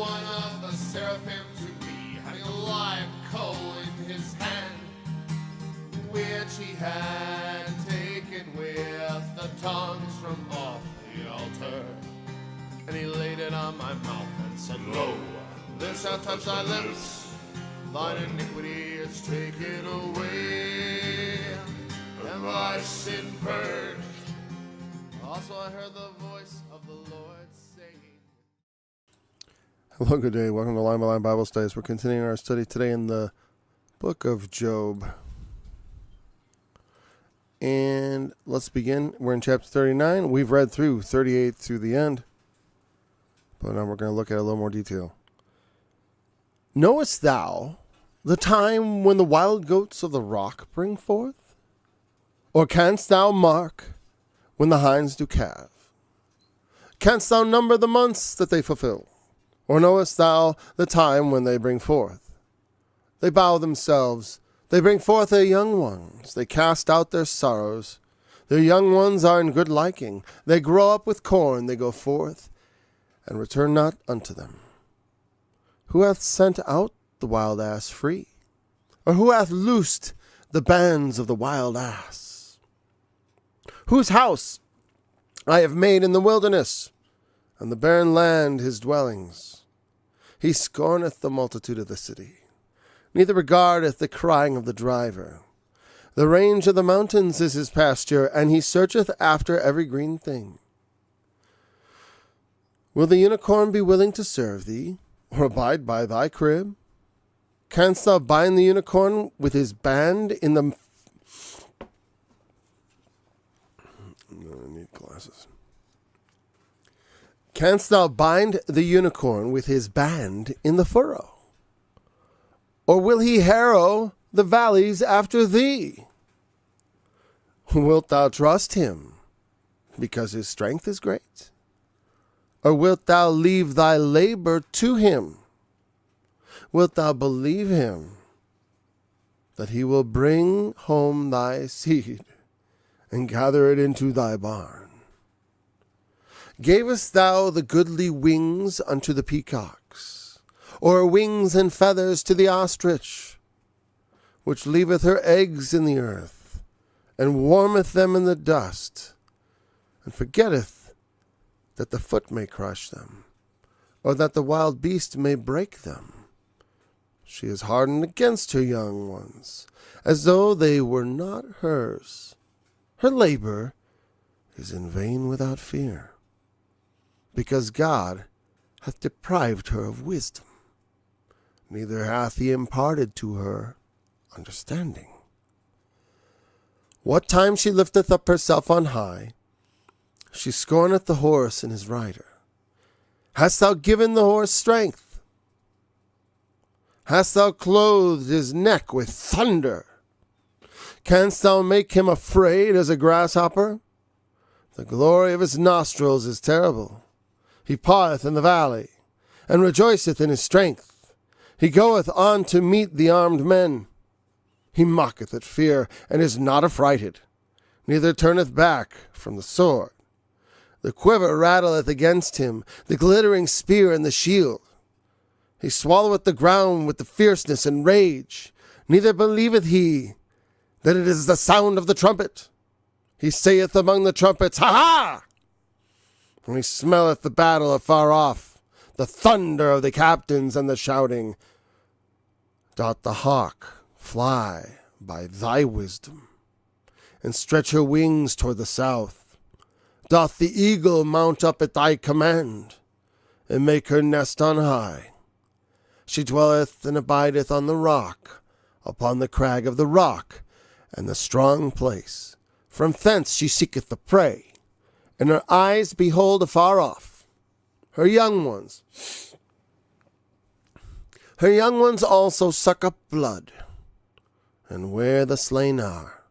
one of the seraphim to be, having a live coal in his hand, which he had taken with the tongues from off the altar. And he laid it on my mouth and said, Lo, this shall touch thy lips, thine iniquity is taken away, and thy sin purged. Also I heard the voice of the Lord saying. Hello, good day. Welcome to Line by Line Bible Studies. We're continuing our study today in the book of Job. And let's begin. We're in chapter 39. We've read through 38 through the end. But now we're going to look at a little more detail. Knowest thou the time when the wild goats of the rock bring forth? Or canst thou mark when the hinds do calve? Canst thou number the months that they fulfill? Or knowest thou the time when they bring forth? They bow themselves, they bring forth their young ones, they cast out their sorrows. Their young ones are in good liking, they grow up with corn, they go forth, and return not unto them. Who hath sent out the wild ass free? Or who hath loosed the bands of the wild ass? Whose house I have made in the wilderness, and the barren land his dwellings. He scorneth the multitude of the city, neither regardeth the crying of the driver. The range of the mountains is his pasture, and he searcheth after every green thing. Will the unicorn be willing to serve thee, or abide by thy crib? Canst thou bind the unicorn with his band in the... I need glasses. Canst thou bind the unicorn with his band in the furrow? Or will he harrow the valleys after thee? Wilt thou trust him, because his strength is great? Or wilt thou leave thy labor to him? Wilt thou believe him, that he will bring home thy seed, and gather it into thy barn? Gavest thou the goodly wings unto the peacocks, or wings and feathers to the ostrich, which leaveth her eggs in the earth, and warmeth them in the dust, and forgetteth that the foot may crush them, or that the wild beast may break them? She is hardened against her young ones, as though they were not hers. Her labor is in vain without fear, because God hath deprived her of wisdom, neither hath he imparted to her understanding. What time she lifteth up herself on high, she scorneth the horse and his rider. Hast thou given the horse strength? Hast thou clothed his neck with thunder? Canst thou make him afraid as a grasshopper? The glory of his nostrils is terrible. He paweth in the valley, and rejoiceth in his strength. He goeth on to meet the armed men. He mocketh at fear, and is not affrighted, neither turneth back from the sword. The quiver rattleth against him, the glittering spear and the shield. He swalloweth the ground with the fierceness and rage, neither believeth he that it is the sound of the trumpet. He saith among the trumpets, Ha ha! And he smelleth the battle afar off, the thunder of the captains and the shouting. Doth the hawk fly by thy wisdom, and stretch her wings toward the south? Doth the eagle mount up at thy command, and make her nest on high? She dwelleth and abideth on the rock, upon the crag of the rock, and the strong place. From thence she seeketh the prey, and her eyes behold afar off. Her young ones also suck up blood, and where the slain are,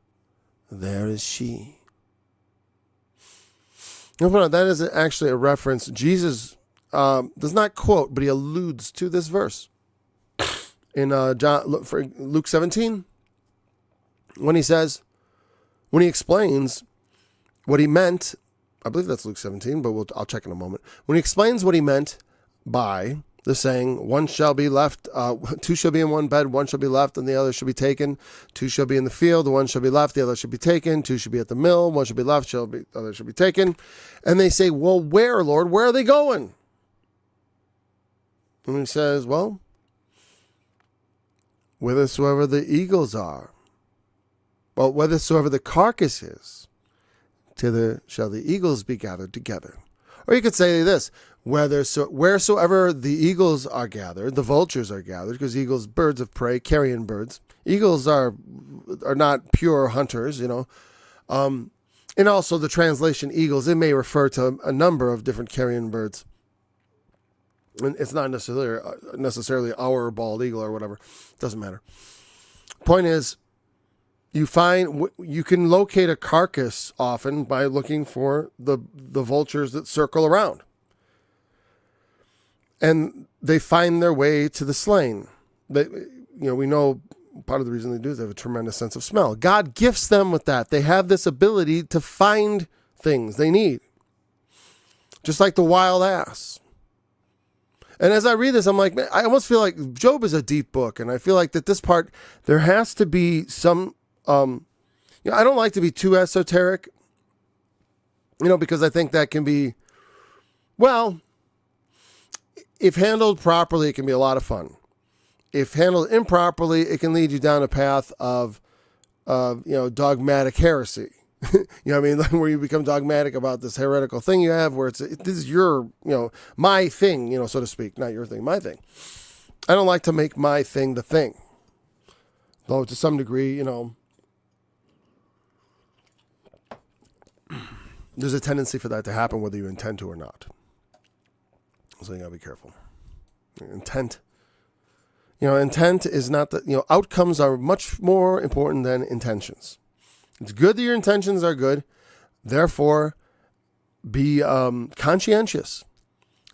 there is she. Now, that is actually a reference. Jesus does not quote, but he alludes to this verse in Luke 17, when he explains what he meant. I believe that's Luke 17, but I'll check in a moment. When he explains what he meant by the saying, one shall be left, two shall be in one bed, one shall be left, and the other shall be taken. Two shall be in the field, one shall be left, the other shall be taken. Two shall be at the mill, one shall be left, the other shall be taken. And they say, well, where, Lord? Where are they going? And he says, well, whithersoever the eagles are, well, whithersoever the carcass is, thither shall the eagles be gathered together. Or you could say this, wheresoever the eagles are gathered, the vultures are gathered, because eagles, birds of prey, carrion birds. Eagles are not pure hunters, and also the translation eagles, it may refer to a number of different carrion birds. And it's not necessarily our bald eagle or whatever. Doesn't matter. Point is, you can locate a carcass often by looking for the vultures that circle around. And they find their way to the slain. We know part of the reason they do is they have a tremendous sense of smell. God gifts them with that. They have this ability to find things they need. Just like the wild ass. And as I read this, I'm like, man, I almost feel like Job is a deep book. And I feel like that this part, there has to be some, I don't like to be too esoteric, because I think that can be, well, if handled properly, it can be a lot of fun. If handled improperly, it can lead you down a path of dogmatic heresy. Like where you become dogmatic about this heretical thing you have, where this is your, my thing, so to speak, not your thing, my thing. I don't like to make my thing the thing. Though to some degree, there's a tendency for that to happen whether you intend to or not. So you gotta be careful. Intent is not outcomes are much more important than intentions. It's good that your intentions are good. Therefore, be conscientious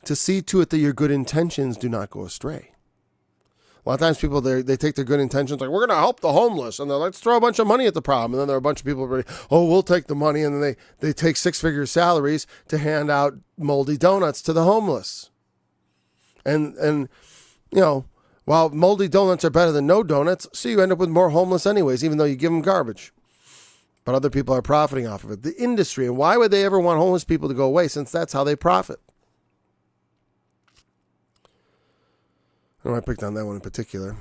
to see to it that your good intentions do not go astray. A lot of times people, they take their good intentions, like, we're going to help the homeless, and they're like, let's throw a bunch of money at the problem. And then there are a bunch of people who are, we'll take the money, and then they take six-figure salaries to hand out moldy donuts to the homeless. And while moldy donuts are better than no donuts, so you end up with more homeless anyways, even though you give them garbage. But other people are profiting off of it. The industry, and why would they ever want homeless people to go away, since that's how they profit? I know I picked on that one in particular.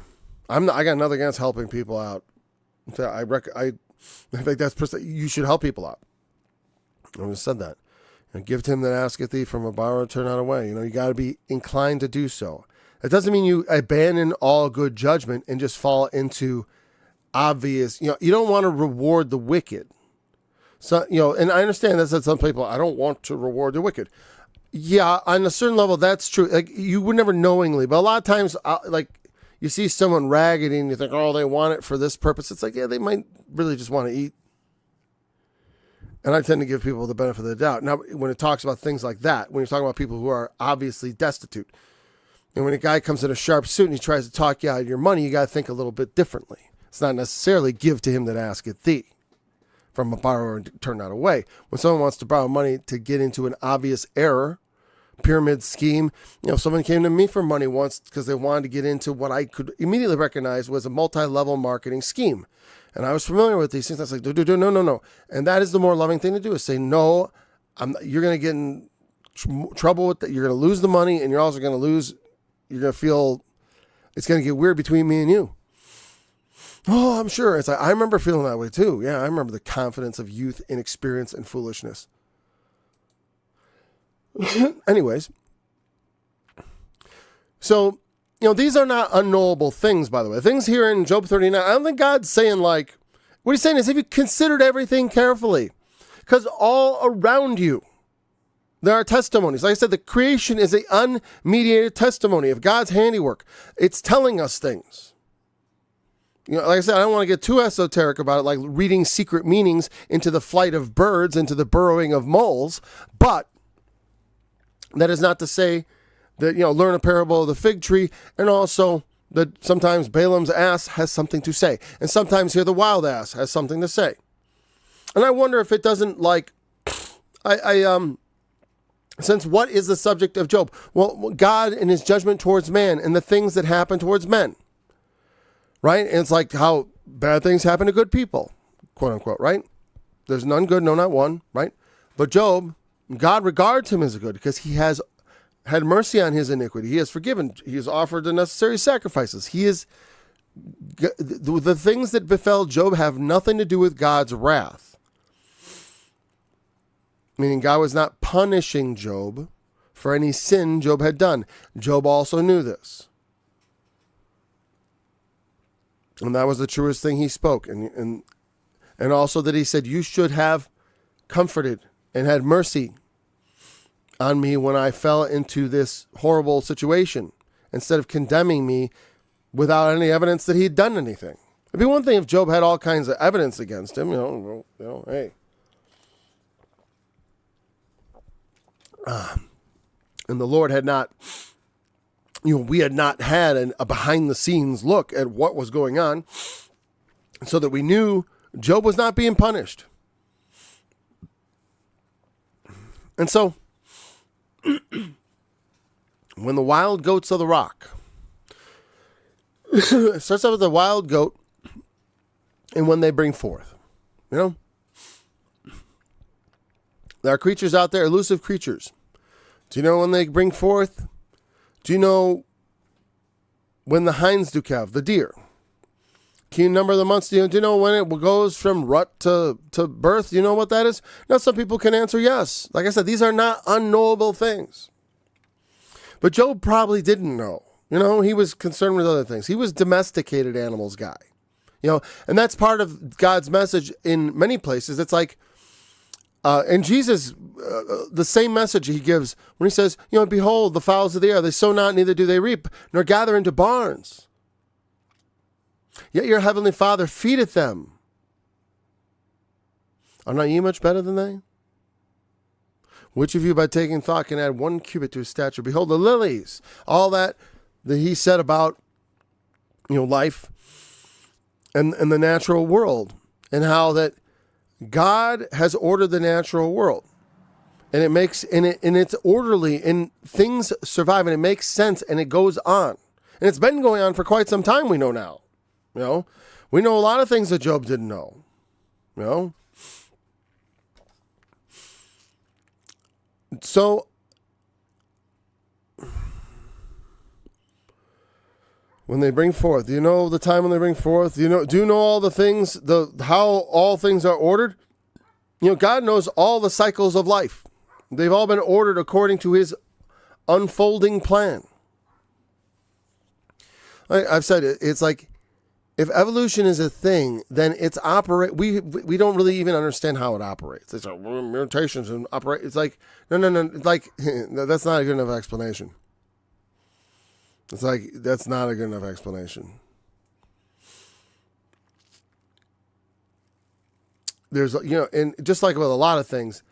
I got nothing against helping people out. In fact, I think that's you should help people out. I just said that. Give to him that asketh thee, from a borrower turn not away. You got to be inclined to do so. It doesn't mean you abandon all good judgment and just fall into obvious, you don't want to reward the wicked. So, and I understand that some people, I don't want to reward the wicked. Yeah, on a certain level, that's true. Like, you would never knowingly, but a lot of times, you see someone raggedy and you think, oh, they want it for this purpose. It's like, yeah, they might really just want to eat. And I tend to give people the benefit of the doubt. Now, when it talks about things like that, when you're talking about people who are obviously destitute, and when a guy comes in a sharp suit and he tries to talk you out of your money, you got to think a little bit differently. It's not necessarily give to him that asketh thee, from a borrower and turn not away. When someone wants to borrow money to get into an obvious error, pyramid scheme, someone came to me for money once because they wanted to get into what I could immediately recognize was a multi-level marketing scheme. And I was familiar with these things. I was like, no. And that is the more loving thing to do, is say, no, you're going to get in trouble with that. You're going to lose the money, and you're also going to feel it's going to get weird between me and you. Oh, I'm sure. It's like, I remember feeling that way too. Yeah, I remember the confidence of youth, inexperience, and foolishness. Anyways. So, these are not unknowable things, by the way. Things here in Job 39, I don't think God's saying what he's saying is, if you considered everything carefully, because all around you, there are testimonies. Like I said, the creation is an unmediated testimony of God's handiwork. It's telling us things. Like I said, I don't want to get too esoteric about it, like reading secret meanings into the flight of birds, into the burrowing of moles. But that is not to say that, learn a parable of the fig tree, and also that sometimes Balaam's ass has something to say. And sometimes here the wild ass has something to say. And I wonder if it doesn't, Since what is the subject of Job? Well, God and his judgment towards man and the things that happen towards men, right? And it's like how bad things happen to good people, quote unquote, right? There's none good, no, not one, right? But Job, God regards him as good because he has had mercy on his iniquity. He has forgiven. He has offered the necessary sacrifices. The things that befell Job have nothing to do with God's wrath. Meaning God was not punishing Job for any sin Job had done. Job also knew this. And that was the truest thing he spoke. And also that he said, you should have comforted and had mercy on me when I fell into this horrible situation, instead of condemning me without any evidence that he'd done anything. It'd be one thing if Job had all kinds of evidence against him, hey. And the Lord had not, we had not had a behind the scenes look at what was going on, so that we knew Job was not being punished. And so, when the wild goats of the rock, it starts out with the wild goat, and when they bring forth, there are creatures out there, elusive creatures. Do you know when they bring forth? Do you know when the hinds do calve, the deer? Can you number the months? Do you know when it goes from rut to birth? Do you know what that is? Now, some people can answer yes. Like I said, these are not unknowable things. But Job probably didn't know. He was concerned with other things. He was domesticated animals guy. And that's part of God's message in many places. It's like, and Jesus, the same message he gives when he says, behold, the fowls of the air, they sow not, neither do they reap, nor gather into barns. Yet your heavenly Father feedeth them. Are not ye much better than they? Which of you by taking thought can add 1 cubit to his stature? Behold, the lilies, all that he said about, life and the natural world, and how that God has ordered the natural world, and it's orderly, and things survive, and it makes sense, and it goes on, and it's been going on for quite some time. We know now, we know a lot of things that Job didn't know, So when they bring forth, do you know the time when they bring forth? Do you know all the things, how all things are ordered? God knows all the cycles of life. They've all been ordered according to his unfolding plan. I've said it, it's like, if evolution is a thing, then it's we don't really even understand how it operates. It's like mutations and operate. It's like, no, like, that's not a good enough explanation. It's like, that's not a good enough explanation. There's, and just like with a lot of things,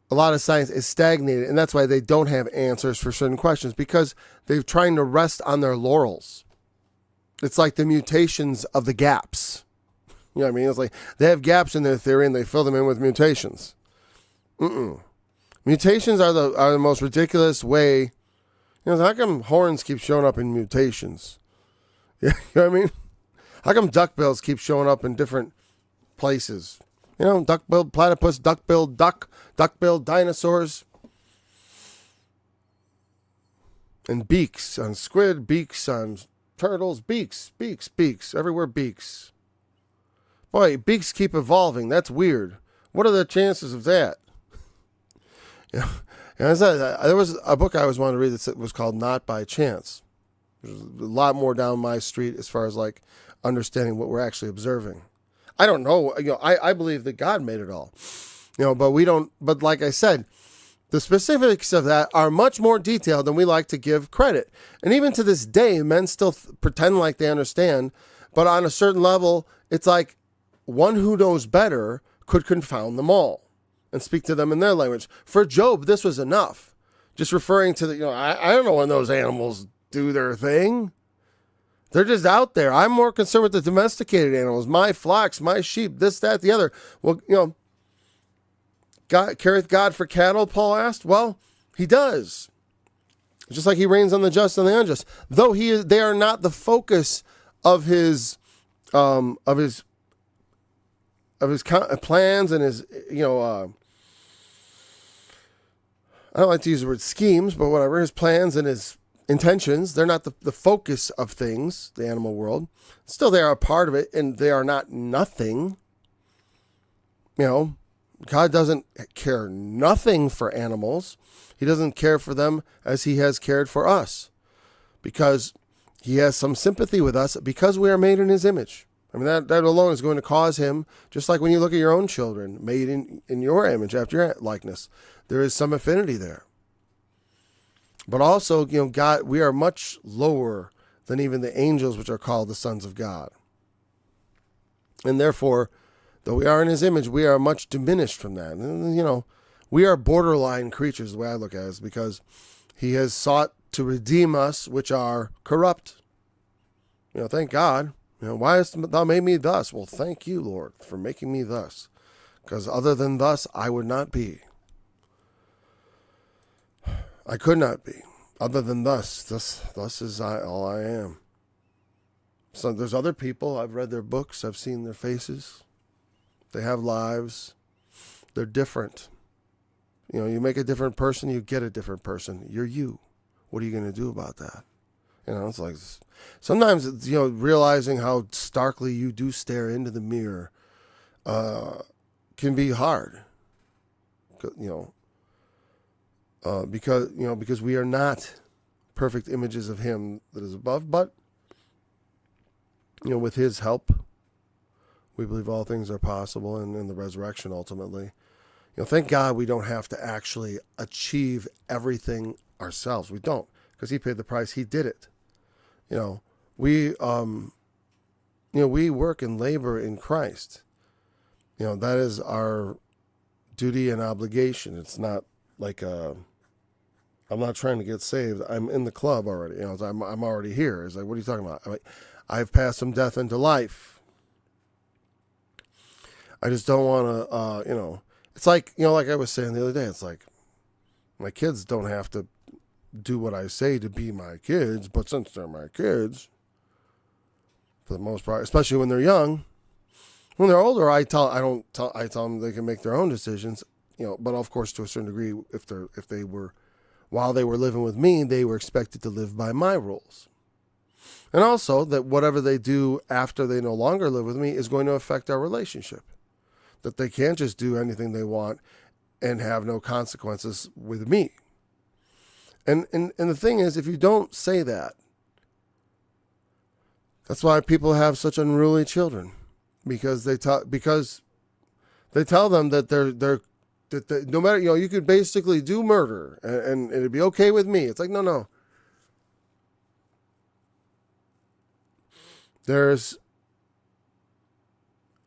a lot of science is stagnated, and that's why they don't have answers for certain questions, because they're trying to rest on their laurels. It's like the mutations of the gaps. You know what I mean? It's like they have gaps in their theory and they fill them in with mutations. Mutations are the most ridiculous way. How come horns keep showing up in mutations? You know what I mean? How come duckbills keep showing up in different places? Duck-billed platypus, duck-billed duck, duck-billed dinosaurs. And beaks on squid, beaks on turtles, beaks, everywhere beaks. Boy, beaks keep evolving. That's weird. What are the chances of that? There was a book I always wanted to read that was called Not by Chance. There's a lot more down my street as far as like understanding what we're actually observing. I don't know. I believe that God made it all. But we don't. But like I said, the specifics of that are much more detailed than we like to give credit. And even to this day, men still pretend like they understand. But on a certain level, it's like one who knows better could confound them all and speak to them in their language. For Job, this was enough. Just referring to I don't know when those animals do their thing. They're just out there. I'm more concerned with the domesticated animals, my flocks, my sheep, this, that, the other. Well, God, careth God for cattle, Paul asked. Well, He does. Just like he reigns on the just and the unjust. Though they are not the focus of his plans and his, I don't like to use the word schemes, but whatever, his plans and his intentions, they're not the focus of things, the animal world. Still, they are a part of it, and they are not nothing. God doesn't care nothing for animals. He doesn't care for them as he has cared for us, because he has some sympathy with us because we are made in his image. I mean, that alone is going to cause him, just like when you look at your own children, made in your image, after your likeness, there is some affinity there. But also, God, we are much lower than even the angels, which are called the sons of God. And therefore, though we are in his image, we are much diminished from that. And, we are borderline creatures, the way I look at it, is because he has sought to redeem us, which are corrupt. Thank God. Why hast thou made me thus? Well, thank you, Lord, for making me thus, because other than thus, I would not be. I could not be. Other than thus is all I am. So there's other people. I've read their books. I've seen their faces. They have lives. They're different. You make a different person, you get a different person. You're you. What are you going to do about that? It's like, sometimes, realizing how starkly you do stare into the mirror can be hard. Because we are not perfect images of him that is above, but, with his help, we believe all things are possible, and in the resurrection, ultimately. Thank God we don't have to actually achieve everything ourselves. We don't, because he paid the price. He did it. We work and labor in Christ. That is our duty and obligation. It's not like I'm not trying to get saved. I'm in the club already. I'm already here. It's like, what are you talking about? I've passed from death into life. I just don't want to, it's like, like I was saying the other day, it's like my kids don't have to do what I say to be my kids, but since they're my kids, for the most part, especially when they're young, when they're older, I tell them they can make their own decisions, but of course, to a certain degree, while they were living with me, they were expected to live by my rules. And also that whatever they do after they no longer live with me is going to affect our relationship. That they can't just do anything they want and have no consequences with me. And the thing is, if you don't say that, that's why people have such unruly children, because they tell them that they're no matter, you could basically do murder and it'd be okay with me. It's like, no.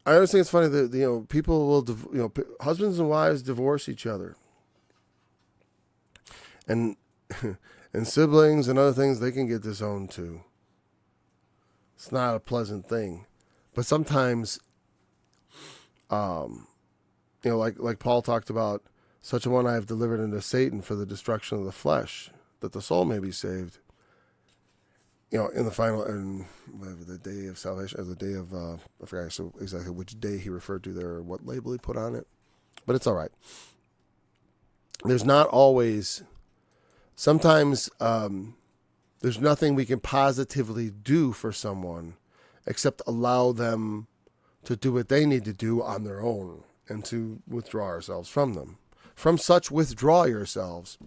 I always think it's funny that, people will, husbands and wives divorce each other. And siblings and other things, they can get disowned too. It's not a pleasant thing. But sometimes, like Paul talked about, such a one I have delivered unto Satan for the destruction of the flesh, that the soul may be saved. In the final, in the day of salvation, or the day of, I forgot exactly which day he referred to there, or what label he put on it. But it's all right. There's not always, sometimes there's nothing we can positively do for someone except allow them to do what they need to do on their own and to withdraw ourselves from them. From such withdraw yourselves.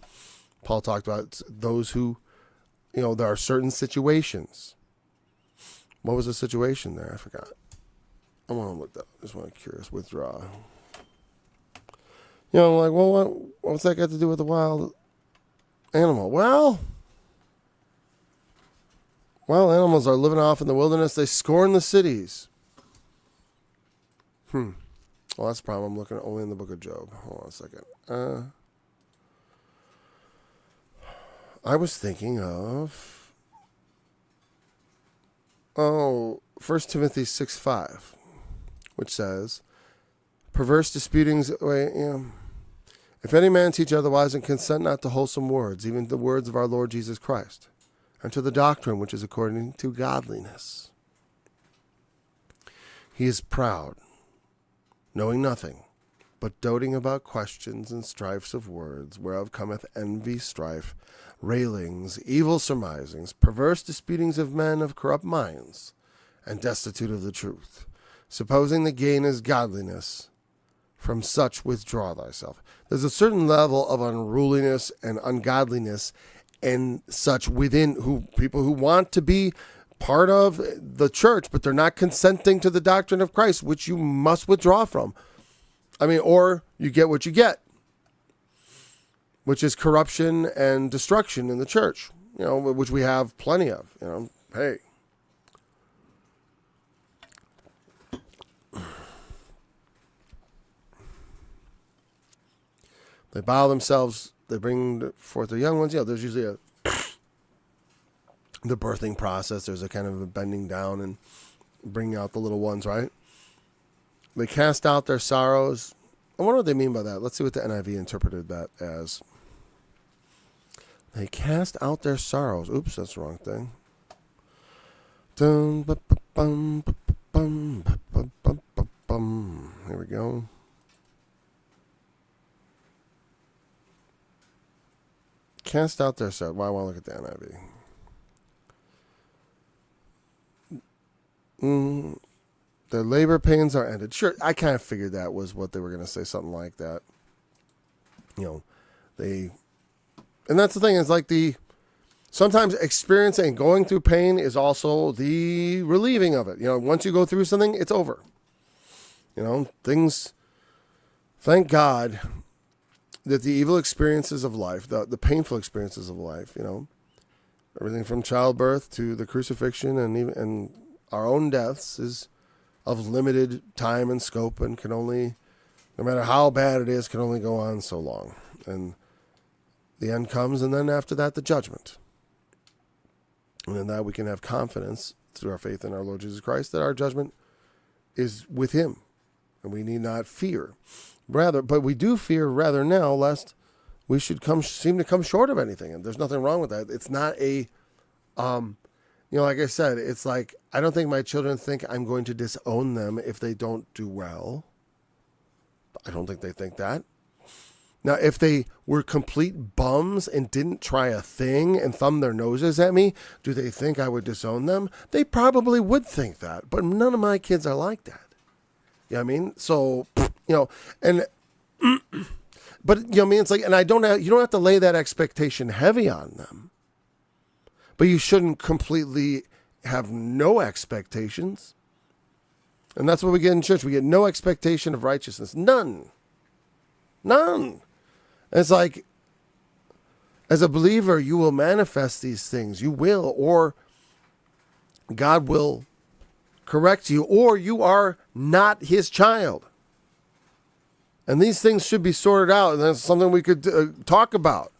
Paul talked about those who, there are certain situations. What was the situation there? I forgot. I want to look that up. I just want to curious. Withdraw. Like, well, what's that got to do with the wild animal? Well, animals are living off in the wilderness. They scorn the cities. Well, that's the problem. I'm looking only in the book of Job. Hold on a second. I was thinking of 1 Timothy 6:5, which says, perverse disputings, If any man teach otherwise, and consent not to wholesome words, even the words of our Lord Jesus Christ, and to the doctrine which is according to godliness, he is proud, knowing nothing, but doting about questions and strifes of words, whereof cometh envy, strife, railings, evil surmisings, perverse disputings of men of corrupt minds, and destitute of the truth, supposing the gain is godliness. From such withdraw thyself. There's a certain level of unruliness and ungodliness and such within people who want to be part of the church, but they're not consenting to the doctrine of Christ, which you must withdraw from. Or you get what you get, which is corruption and destruction in the church, which we have plenty of, hey. They bow themselves, they bring forth their young ones. There's usually the birthing process. There's a kind of a bending down and bringing out the little ones, right? They cast out their sorrows. I wonder what they mean by that. Let's see what the NIV interpreted that as. They cast out their sorrows. Oops, that's the wrong thing. Here we go. Cast out their sorrows. Well, I want to look at the NIV. Their labor pains are ended. Sure, I kind of figured that was what they were going to say, something like that. And that's the thing, is like sometimes experiencing and going through pain is also the relieving of it. Once you go through something, it's over. Things, thank God that the evil experiences of life, the painful experiences of life, everything from childbirth to the crucifixion and our own deaths is of limited time and scope, and can only, no matter how bad it is, can only go on so long. And the end comes, and then after that, the judgment. And in that we can have confidence through our faith in our Lord Jesus Christ that our judgment is with him, and we need not fear. But we do fear rather now, lest we should seem to come short of anything. And there's nothing wrong with that. It's not a, like I said, it's like, I don't think my children think I'm going to disown them if they don't do well. I don't think they think that. Now, if they were complete bums and didn't try a thing and thumbed their noses at me, do they think I would disown them? They probably would think that. But none of my kids are like that. You know what I mean? So, and, but, it's like, and you don't have to lay that expectation heavy on them. But you shouldn't completely have no expectations. And that's what we get in church. We get no expectation of righteousness. None. And it's like, as a believer, you will manifest these things. You will, or God will correct you, or you are not his child. And these things should be sorted out. And that's something we could talk about.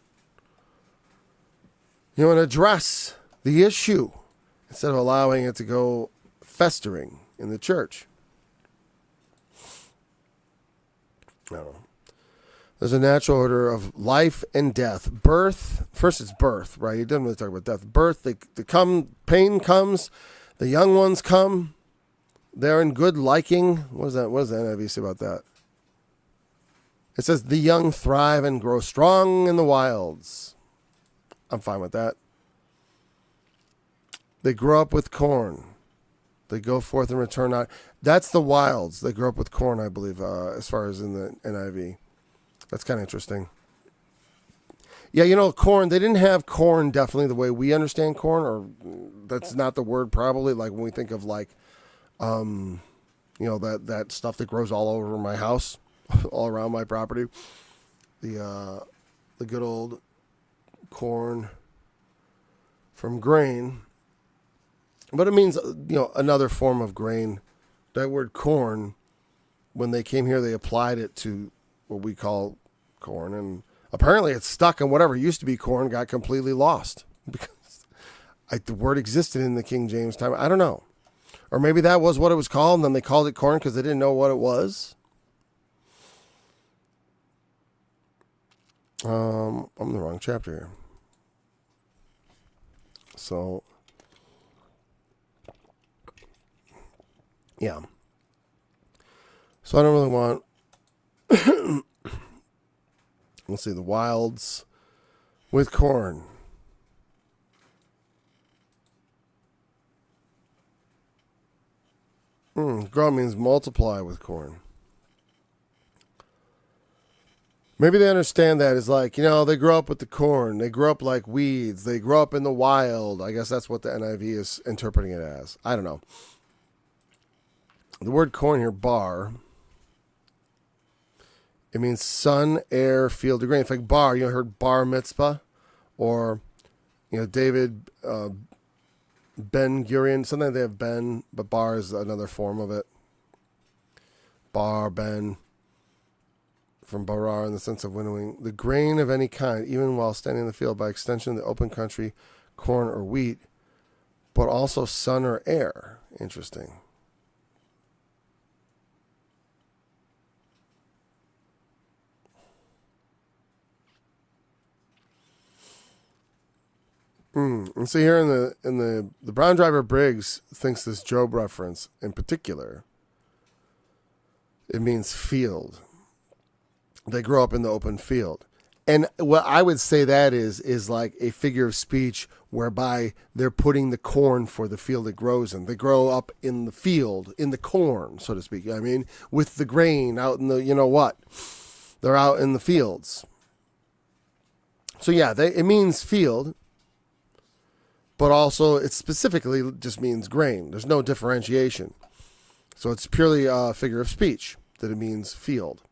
And address the issue instead of allowing it to go festering in the church. No. There's a natural order of life and death. Birth, first it's birth, right? He doesn't really talk about death. Birth, they come, pain comes, the young ones come, they're in good liking. What does the NIV say about that? It says, the young thrive and grow strong in the wilds. I'm fine with that. They grow up with corn. They go forth and return not. That's the wilds. They grow up with corn, I believe, as far as in the NIV. That's kind of interesting. Yeah, corn, they didn't have corn definitely the way we understand corn, or that's not the word probably, like when we think of like, that stuff that grows all over my house, all around my property. The good old corn from grain. But it means, another form of grain. That word corn, when they came here, they applied it to what we call corn. And apparently it's stuck, and whatever used to be corn got completely lost. Because the word existed in the King James time. I don't know. Or maybe that was what it was called, and then they called it corn because they didn't know what it was. I'm in the wrong chapter here. So, yeah. So I don't really want. Let's see, the wilds with corn. Grow means multiply with corn. Maybe they understand that as like, they grow up with the corn. They grow up like weeds. They grow up in the wild. I guess that's what the NIV is interpreting it as. I don't know. The word corn here, bar, it means sun, air, field, or grain. It's like bar. You heard bar mitzvah? Or, David Ben Gurion. Sometimes they have Ben, but bar is another form of it. Bar, Ben. From barar in the sense of winnowing, the grain of any kind, even while standing in the field, by extension, the open country, corn or wheat, but also sun or air. Interesting. And see here in the Brown Driver Briggs thinks this Job reference in particular, it means field. They grow up in the open field. And what I would say that is like a figure of speech whereby they're putting the corn for the field it grows in. They grow up in the field, in the corn, so to speak. I mean, with the grain out in the, they're out in the fields. So yeah, it means field, but also it specifically just means grain. There's no differentiation. So it's purely a figure of speech that it means field.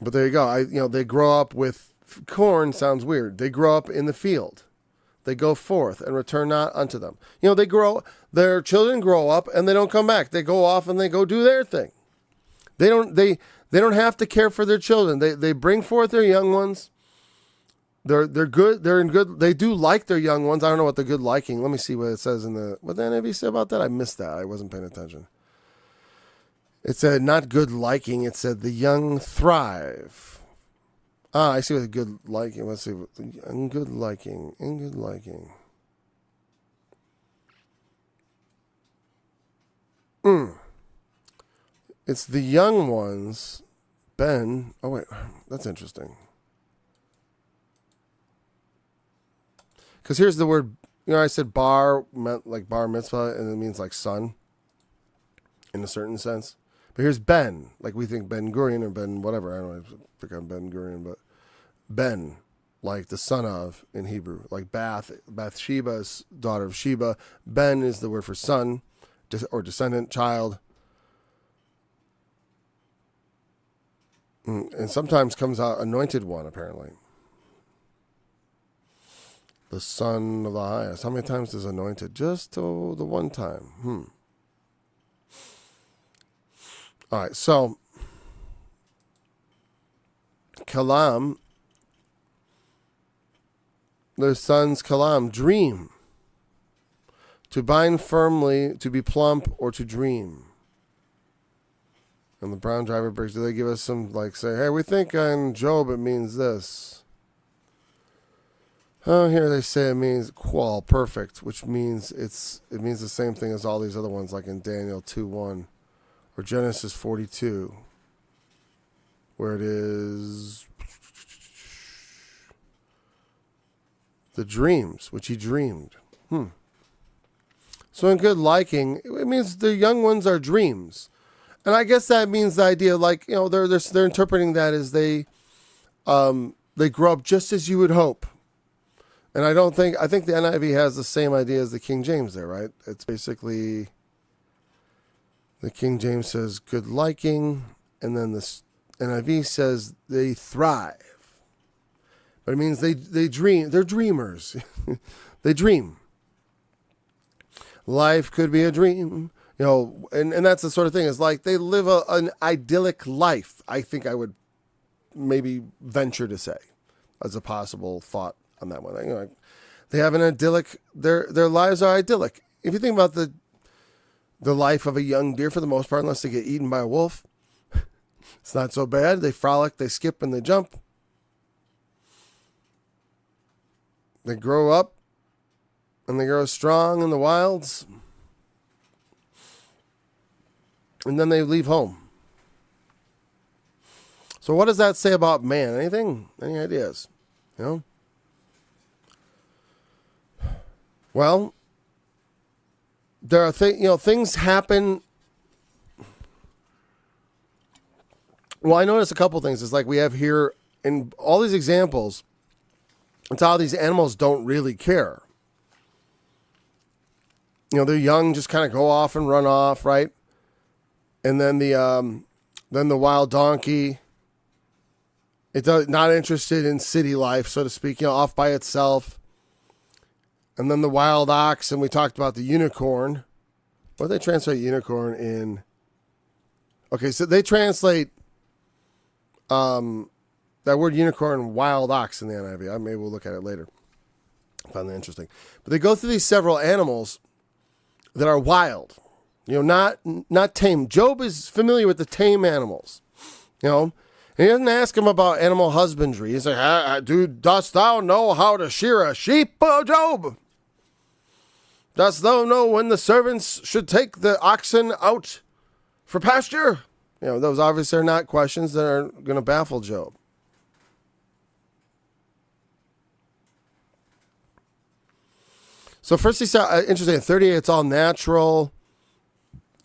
But there you go. They grow up with corn. Sounds weird. They grow up in the field. They go forth and return not unto them. Their children grow up and they don't come back. They go off and they go do their thing. They don't have to care for their children. They bring forth their young ones. They're good. They're in good. They do like their young ones. I don't know what the good liking. Let me see what it says what the NIV say about that. I missed that. I wasn't paying attention. It said not good liking. It said the young thrive. I see what the good liking. Let's see. In good liking. It's the young ones. Ben. Oh, wait. That's interesting. Because here's the word. I said bar meant like bar mitzvah, and it means like son in a certain sense. But here's Ben, like we think Ben Gurion or Ben whatever. I don't know if I'm Ben Gurion, but Ben, like the son of in Hebrew, like Bathsheba's daughter of Sheba. Ben is the word for son or descendant, child. And sometimes comes out anointed one, apparently. The son of the highest. How many times is anointed? Just the one time. All right, so Kalam, their sons Kalam, dream. To bind firmly, to be plump, or to dream. And the Brown Driver Briggs, do they give us some, say, hey, we think on Job it means this. Oh, here they say it means qual, perfect, which means it means the same thing as all these other ones, like in Daniel 2:1 or Genesis 42, where it is the dreams which he dreamed. So in good liking, it means the young ones are dreams, and I guess that means the idea, they're interpreting that as they grow up just as you would hope. And I think the NIV has the same idea as the King James there, right? It's basically, the King James says good liking, and then the NIV says they thrive. But it means they dream. They're dreamers. They dream. Life could be a dream, and that's the sort of thing. It's like they live an idyllic life, I think I would maybe venture to say, as a possible thought on that one. They have an idyllic, their lives are idyllic. If you think about the life of a young deer, for the most part, unless they get eaten by a wolf, it's not so bad. They frolic, they skip, and they jump. They grow up and they grow strong in the wilds. And then they leave home. So what does that say about man? Anything? Any ideas? You know? Well, there are things happen. Well, I noticed a couple things. It's like we have here in all these examples, it's how these animals don't really care. They're young, just kind of go off and run off, right? And then the wild donkey, not interested in city life, so to speak, off by itself. And then the wild ox, and we talked about the unicorn. What do they translate unicorn in? Okay, so they translate that word unicorn, wild ox in the NIV. Maybe we'll look at it later. I find that interesting. But they go through these several animals that are wild, not tame. Job is familiar with the tame animals, And he doesn't ask him about animal husbandry. He's like, dude, dost thou know how to shear a sheep, Job? Dost thou know when the servants should take the oxen out for pasture? Those obviously are not questions that are going to baffle Job. So first he said, interesting, 38, it's all natural.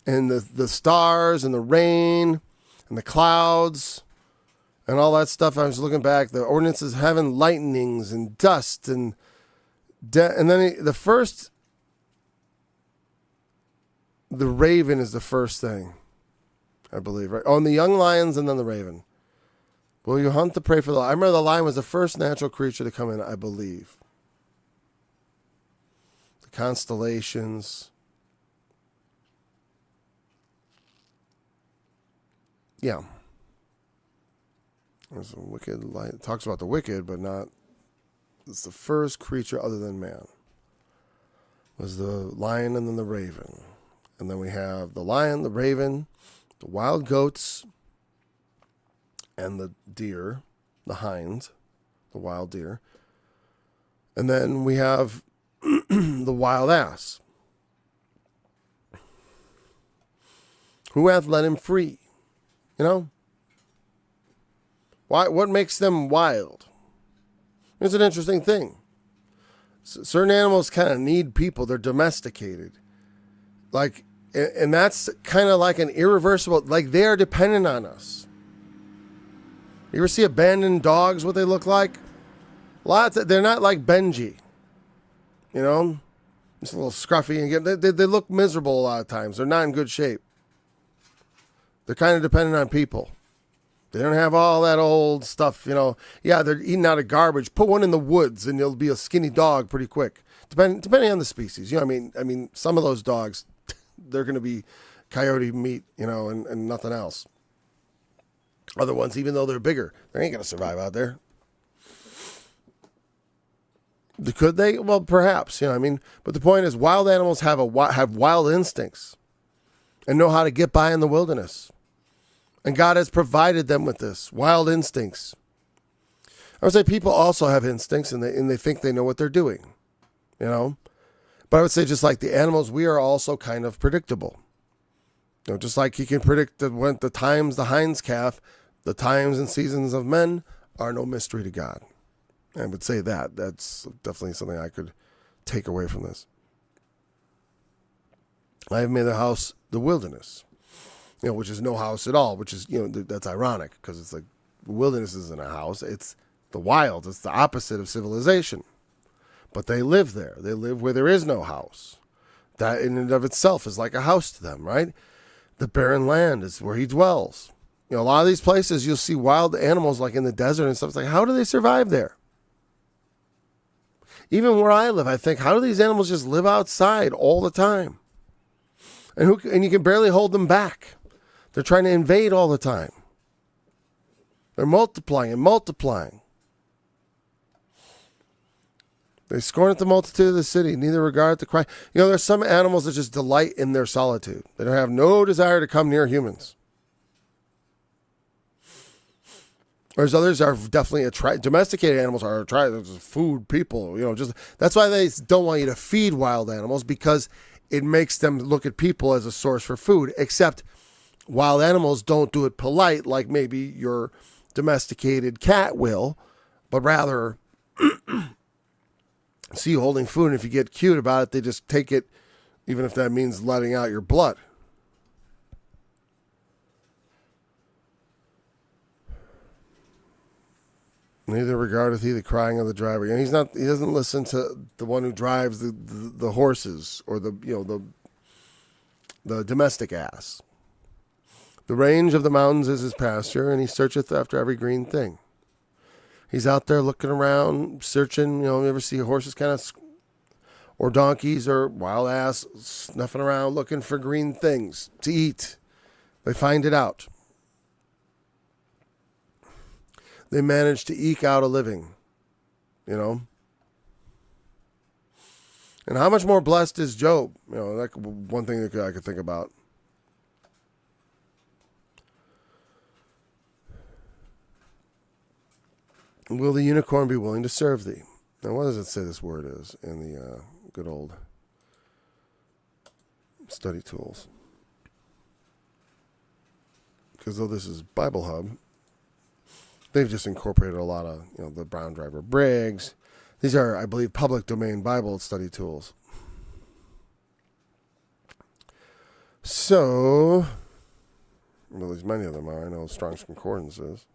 And the stars and the rain and the clouds and all that stuff. I was looking back, the ordinances of heaven, lightnings and dust. And then the raven is the first thing, I believe, right? Oh, and the young lions and then the raven. Will you hunt the prey for the lion? I remember the lion was the first natural creature to come in, I believe. The constellations. Yeah. There's a wicked lion. It talks about the wicked, but not. It's the first creature other than man. It was the lion and then the raven. And then we have the lion, the raven, the wild goats, and the deer, the hind, the wild deer. And then we have the wild ass. Who hath let him free? Why? What makes them wild? It's an interesting thing. Certain animals kind of need people. They're domesticated. And that's kind of like an irreversible, like they are dependent on us. You ever see abandoned dogs, what they look like? They're not like Benji. Just a little scruffy. And they look miserable a lot of times. They're not in good shape. They're kind of dependent on people. They don't have all that old stuff, Yeah, they're eating out of garbage. Put one in the woods and you'll be a skinny dog pretty quick. Depending on the species. I mean, some of those dogs, they're going to be coyote meat, and nothing else. Other ones, even though they're bigger, they ain't going to survive out there. Could they? Well, perhaps, But the point is, wild animals have wild instincts and know how to get by in the wilderness. And God has provided them with this, wild instincts. I would say people also have instincts and they think they know what they're doing, But I would say just like the animals, we are also kind of predictable. Just like he can predict when the times, the hind's calf, the times and seasons of men are no mystery to God. I would say that's definitely something I could take away from this. I have made the house the wilderness, which is no house at all, which is, that's ironic because it's like the wilderness isn't a house. It's the wild. It's the opposite of civilization. But they live there. They live where there is no house. That in and of itself is like a house to them, right? The barren land is where he dwells. A lot of these places you'll see wild animals like in the desert and stuff. It's like, how do they survive there? Even where I live, I think, how do these animals just live outside all the time? And you can barely hold them back. They're trying to invade all the time. They're multiplying and multiplying. They scorn at the multitude of the city, neither regard the cry. There's some animals that just delight in their solitude. They don't have no desire to come near humans. Whereas others are definitely domesticated animals are food people. Just that's why they don't want you to feed wild animals, because it makes them look at people as a source for food. Except wild animals don't do it polite like maybe your domesticated cat will, but rather see you holding food, and if you get cute about it, they just take it, even if that means letting out your blood. Neither regardeth he the crying of the driver. And he doesn't listen to the one who drives the horses, or the domestic ass. The range of the mountains is his pasture, and he searcheth after every green thing. He's out there looking around, searching. You ever see horses or donkeys or wild ass snuffing around looking for green things to eat? They find it out. They manage to eke out a living, And how much more blessed is Job? That's one thing that I could think about. Will the unicorn be willing to serve thee? Now, what does it say this word is in the good old study tools? Because though this is Bible Hub, they've just incorporated a lot of, the Brown Driver Briggs. These are, I believe, public domain Bible study tools. So, well, at least many of them are. I know Strong's Concordance is.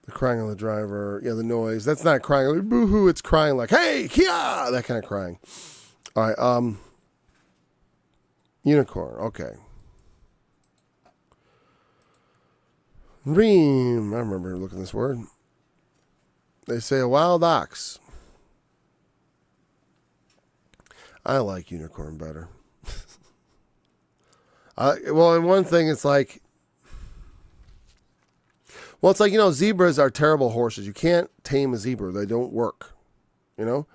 The crying of the driver, the noise. That's not crying like boo-hoo. It's crying like, hey, kia! That kind of crying. All right, unicorn, okay. Reem, I remember looking at this word. They say a wild ox. I like unicorn better. Well, and one thing, it's like, zebras are terrible horses. You can't tame a zebra. They don't work, And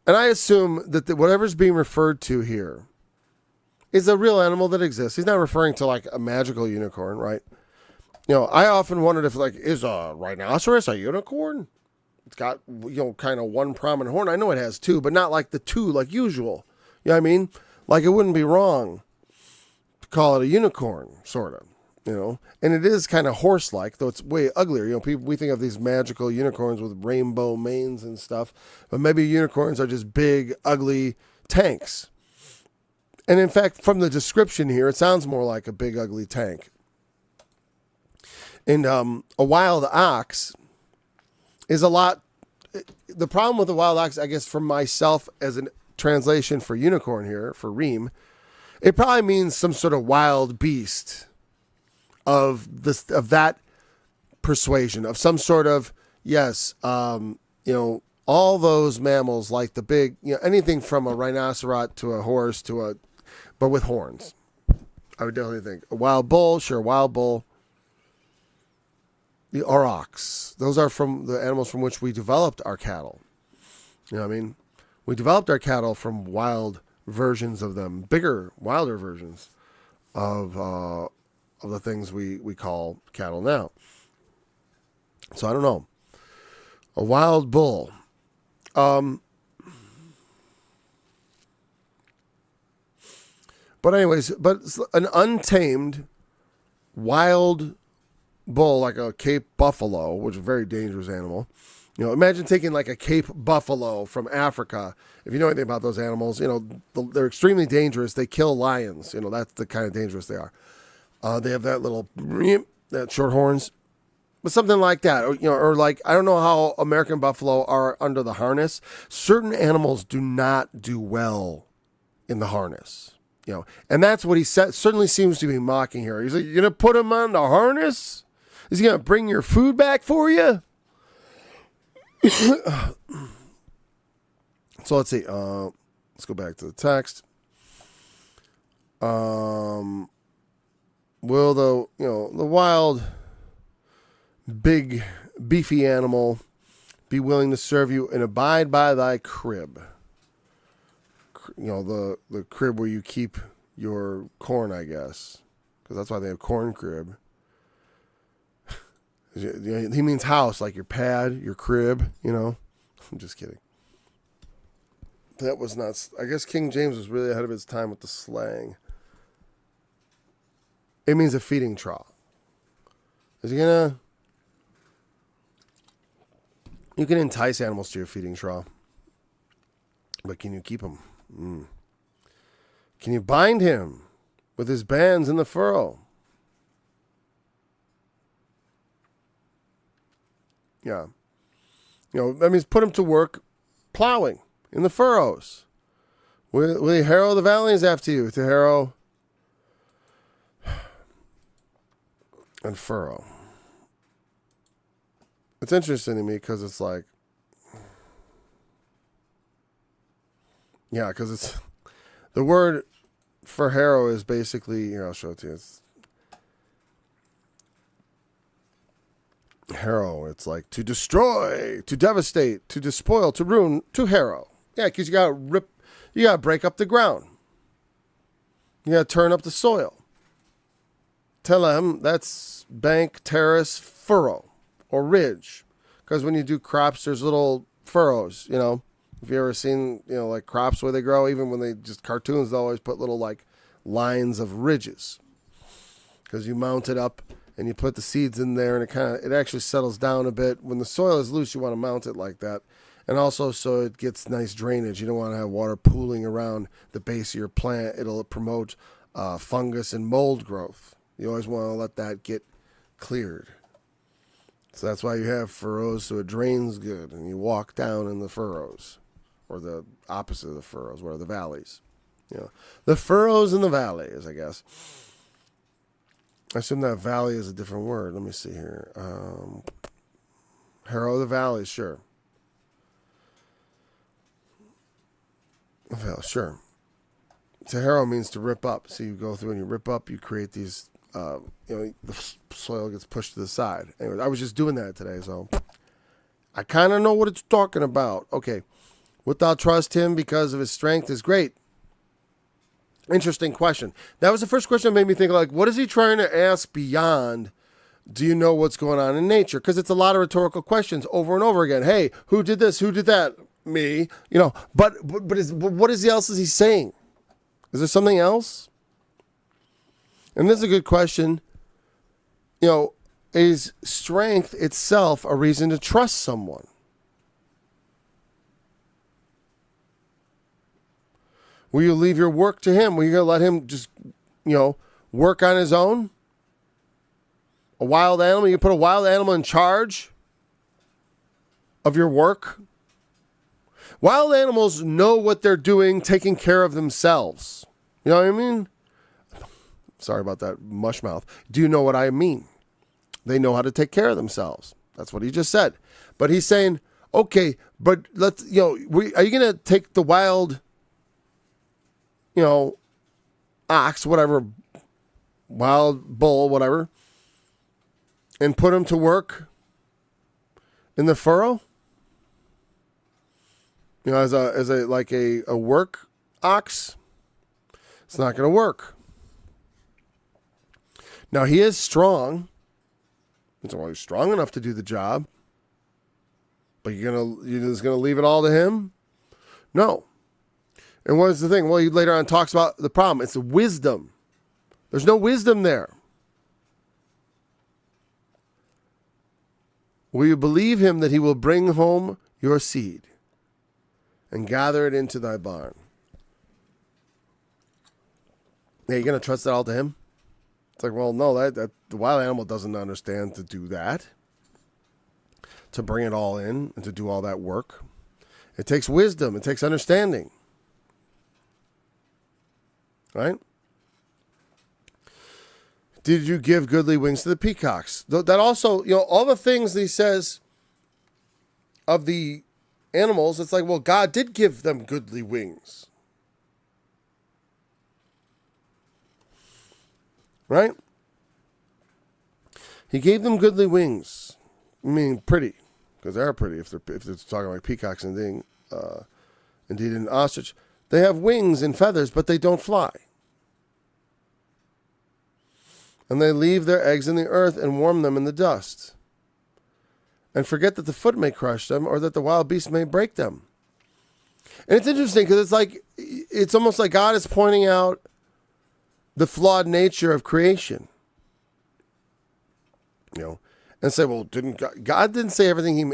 I assume that whatever's being referred to here is a real animal that exists. He's not referring to like a magical unicorn, right? I often wondered if, is a rhinoceros a unicorn? It's got, kind of one prominent horn. I know it has two, but not like the two like usual. You know what I mean? Like, it wouldn't be wrong to call it a unicorn, sort of, And it is kind of horse-like, though it's way uglier. We think of these magical unicorns with rainbow manes and stuff, but maybe unicorns are just big, ugly tanks. And in fact, from the description here, it sounds more like a big, ugly tank. And a wild ox is a lot. The problem with the wild ox, I guess, for myself as a translation for unicorn here, for reem, it probably means some sort of wild beast of that persuasion, of some sort of, all those mammals, like the big, anything from a rhinoceros to a horse but with horns. I would definitely think a wild bull, sure, wild bull. The aurochs, those are from the animals from which we developed our cattle. You know what I mean? We developed our cattle from wild versions of them, bigger, wilder versions of the things we call cattle now. So I don't know. A wild bull. But anyways, an untamed wild bull, like a Cape buffalo, which is a very dangerous animal. Imagine taking like a Cape buffalo from Africa. If you know anything about those animals, they're extremely dangerous. They kill lions. That's the kind of dangerous they are. They have that short horns, but something like that. Or like, I don't know how American buffalo are under the harness. Certain animals do not do well in the harness. And that's what he said. Certainly seems to be mocking here. He's like, you're going to put him on the harness? Is he going to bring your food back for you? So let's see. Let's go back to the text. Will the wild, big, beefy animal be willing to serve you and abide by thy crib? The crib where you keep your corn, I guess, because that's why they have corn crib. He means house, like your pad, your crib, I'm just kidding. That was not... I guess King James was really ahead of his time with the slang. It means a feeding trough. Is he gonna... You can entice animals to your feeding trough. But can you keep him? Can you bind him with his bands in the furrow? Yeah. That means put him to work plowing in the furrows. Will he harrow the valleys after you? To harrow and furrow. It's interesting to me because it's like, because it's, the word for harrow is basically, here, I'll show it to you. It's harrow. It's like to destroy, to devastate, to despoil, to ruin, to harrow. Yeah, because you got to break up the ground. You got to turn up the soil. Telem, that's bank, terrace, furrow, or ridge. Because when you do crops, there's little furrows, If you ever seen, like crops where they grow, even when they just cartoons, they always put little like lines of ridges. Because you mount it up and you put the seeds in there and it actually settles down a bit. When the soil is loose, you want to mount it like that. And also so it gets nice drainage. You don't want to have water pooling around the base of your plant. It'll promote fungus and mold growth. You always want to let that get cleared. So that's why you have furrows, so it drains good, and you walk down in the furrows, or the opposite of the furrows, what are the valleys? The furrows and the valleys, I guess. I assume that valley is a different word. Let me see here. Harrow the valleys, sure. Well, sure. To harrow means to rip up. So you go through and you rip up, you create these... the soil gets pushed to the side. Anyway, I was just doing that today, so I kind of know what it's talking about. Okay. Wilt thou trust him because of his strength is great? Interesting question. That was the first question that made me think, like, what is he trying to ask beyond, do you know what's going on in nature? Because it's a lot of rhetorical questions over and over again. Hey, who did this? Who did that? Me. But what else is he saying? Is there something else? And this is a good question. Is strength itself a reason to trust someone? Will you leave your work to him? Will you let him just, work on his own? A wild animal? You put a wild animal in charge of your work? Wild animals know what they're doing, taking care of themselves. You know what I mean? Sorry about that mush mouth. Do you know what I mean? They know how to take care of themselves. That's what he just said. But he's saying, okay, but let's, are you going to take the wild, ox, whatever, wild bull, whatever, and put him to work in the furrow? As a work ox? It's not going to work. Now, he is strong. He's strong enough to do the job. But you're just going to leave it all to him? No. And what is the thing? Well, he later on talks about the problem. It's the wisdom. There's no wisdom there. Will you believe him that he will bring home your seed and gather it into thy barn? Yeah, you're going to trust that all to him? It's like, well, no, that the wild animal doesn't understand to do that, to bring it all in and to do all that work. It takes wisdom. It takes understanding. Right? Did you give goodly wings to the peacocks? That also, all the things that he says of the animals, it's like, well, God did give them goodly wings. Right? He gave them goodly wings. I mean, pretty, because they are pretty. If they're talking like peacocks and indeed an ostrich, they have wings and feathers, but they don't fly. And they leave their eggs in the earth and warm them in the dust. and forget that the foot may crush them or that the wild beast may break them. And it's interesting because it's almost like God is pointing out the flawed nature of creation. And say, well, God didn't say everything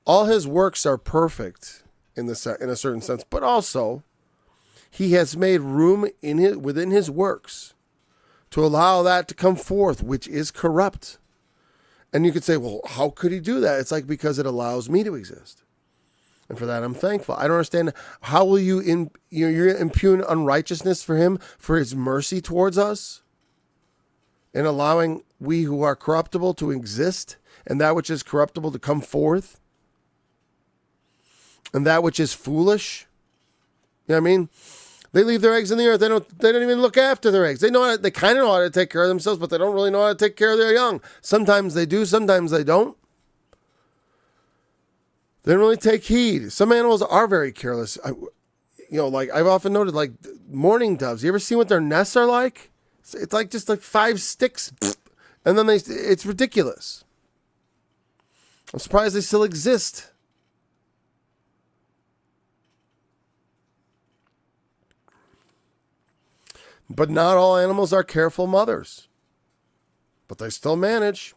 all his works are perfect in a certain sense, but also he has made room within his works to allow that to come forth, which is corrupt. And you could say, well, how could he do that? It's like, because it allows me to exist. And for that, I'm thankful. I don't understand. How will you impugn unrighteousness for him, for his mercy towards us, in allowing we who are corruptible to exist, and that which is corruptible to come forth, and that which is foolish? You know what I mean? They leave their eggs in the earth. They don't even look after their eggs. They kind of know how to take care of themselves, but they don't really know how to take care of their young. Sometimes they do, sometimes they don't. They don't really take heed. Some animals are very careless. I've often noted, like mourning doves. You ever seen what their nests are like? It's like just like 5 sticks, and then it's ridiculous. I'm surprised they still exist. But not all animals are careful mothers. But they still manage.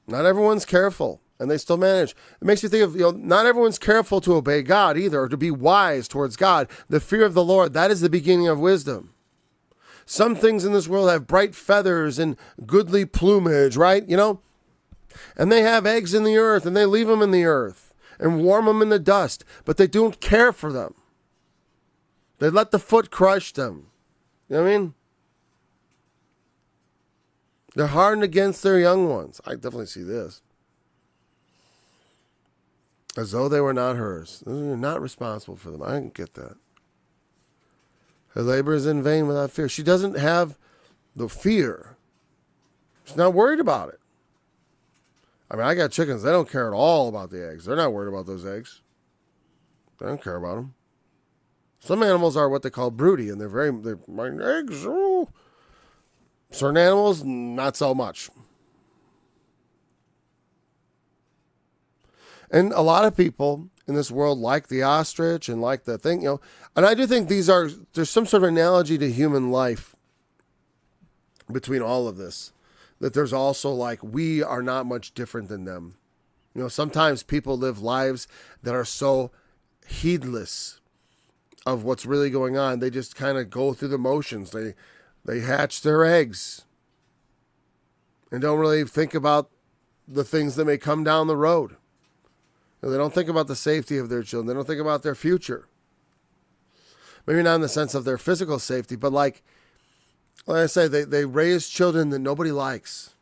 Not everyone's careful, and they still manage. It makes me think of, not everyone's careful to obey God either, or to be wise towards God. The fear of the Lord, that is the beginning of wisdom. Some things in this world have bright feathers and goodly plumage, right? And they have eggs in the earth, and they leave them in the earth and warm them in the dust, but they don't care for them. They let the foot crush them. You know what I mean? They're hardened against their young ones. I definitely see this. As though they were not hers. You're not responsible for them. I don't get that. Her labor is in vain without fear. She doesn't have the fear. She's not worried about it. I mean, I got chickens. They don't care at all about the eggs. They're not worried about those eggs. They don't care about them. Some animals are what they call broody, and they're my eggs. Oh. Certain animals, not so much. And a lot of people in this world like the ostrich and like the thing, and I do think there's some sort of analogy to human life between all of this, that there's also like, we are not much different than them. Sometimes people live lives that are so heedless of what's really going on. They just kind of go through the motions. They hatch their eggs and don't really think about the things that may come down the road. They don't think about the safety of their children. They don't think about their future. Maybe not in the sense of their physical safety, but like I say, they raise children that nobody likes.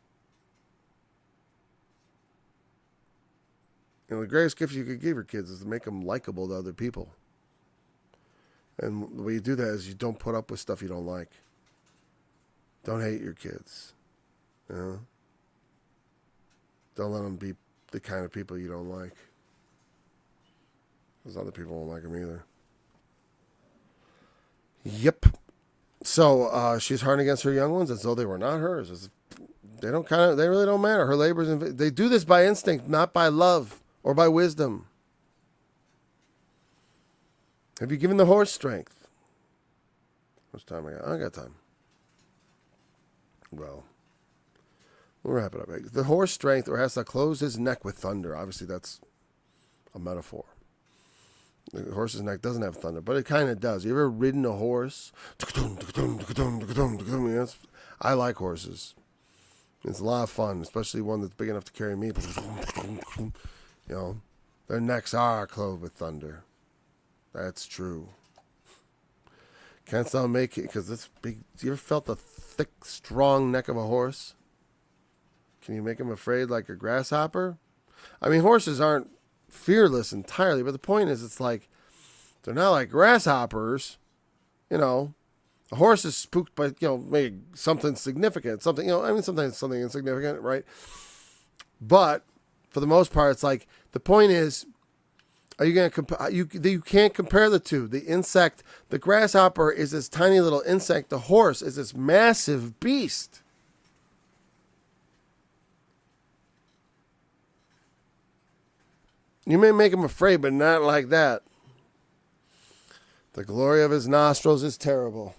The greatest gift you could give your kids is to make them likable to other people. And the way you do that is you don't put up with stuff you don't like. Don't hate your kids. Don't let them be the kind of people you don't like. Because other people won't like them either. Yep. So she's hardened against her young ones as though they were not hers. They really don't matter. Her labors, they do this by instinct, not by love or by wisdom. Have you given the horse strength? How much time I got? I got time. Well, we'll wrap it up. The horse strength, or has to close his neck with thunder. Obviously, that's a metaphor. The horse's neck doesn't have thunder, but it kind of does. You ever ridden a horse? I like horses. It's a lot of fun, especially one that's big enough to carry me. Their necks are clothed with thunder. That's true. Canst thou make it? Because this big. You ever felt the thick, strong neck of a horse? Can you make him afraid like a grasshopper? I mean, horses aren't fearless entirely, but the point is, it's like they're not like grasshoppers. A horse is spooked by maybe something significant, something sometimes something insignificant, right? But for the most part, it's like the point is. Are you going to you can't compare the two. The insect, the grasshopper is this tiny little insect. The horse is this massive beast. You may make him afraid, but not like that. The glory of his nostrils is terrible.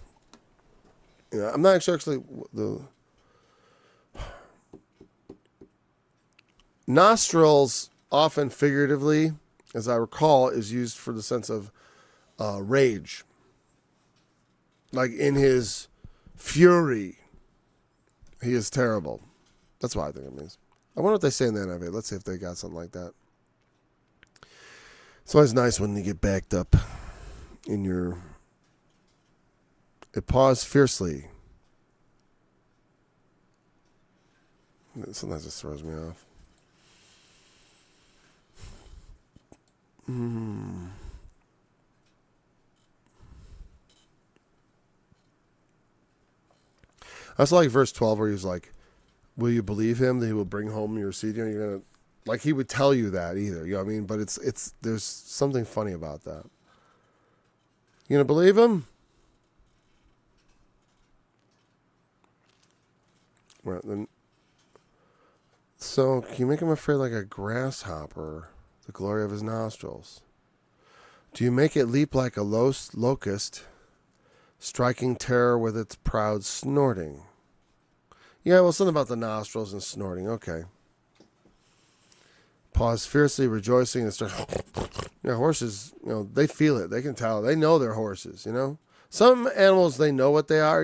I'm not sure actually the nostrils often figuratively, as I recall, is used for the sense of rage. Like in his fury, he is terrible. That's what I think it means. I wonder what they say in the NIV. Let's see if they got something like that. It's always nice when you get backed up in your... It paws fiercely. Sometimes it throws me off. I also like verse 12 where he's like, will you believe him that he will bring home your seed? You're gonna, like, he would tell you that either. You know what I mean? But it's there's something funny about that. You gonna believe him? Right, then. So, can you make him afraid like a grasshopper, the glory of his nostrils? Do you make it leap like a locust, striking terror with its proud snorting? Yeah, well, something about the nostrils and snorting. Okay. Paws fiercely, rejoicing, and start. Horses, they feel it. They can tell. They know they're horses, Some animals, they know what they are.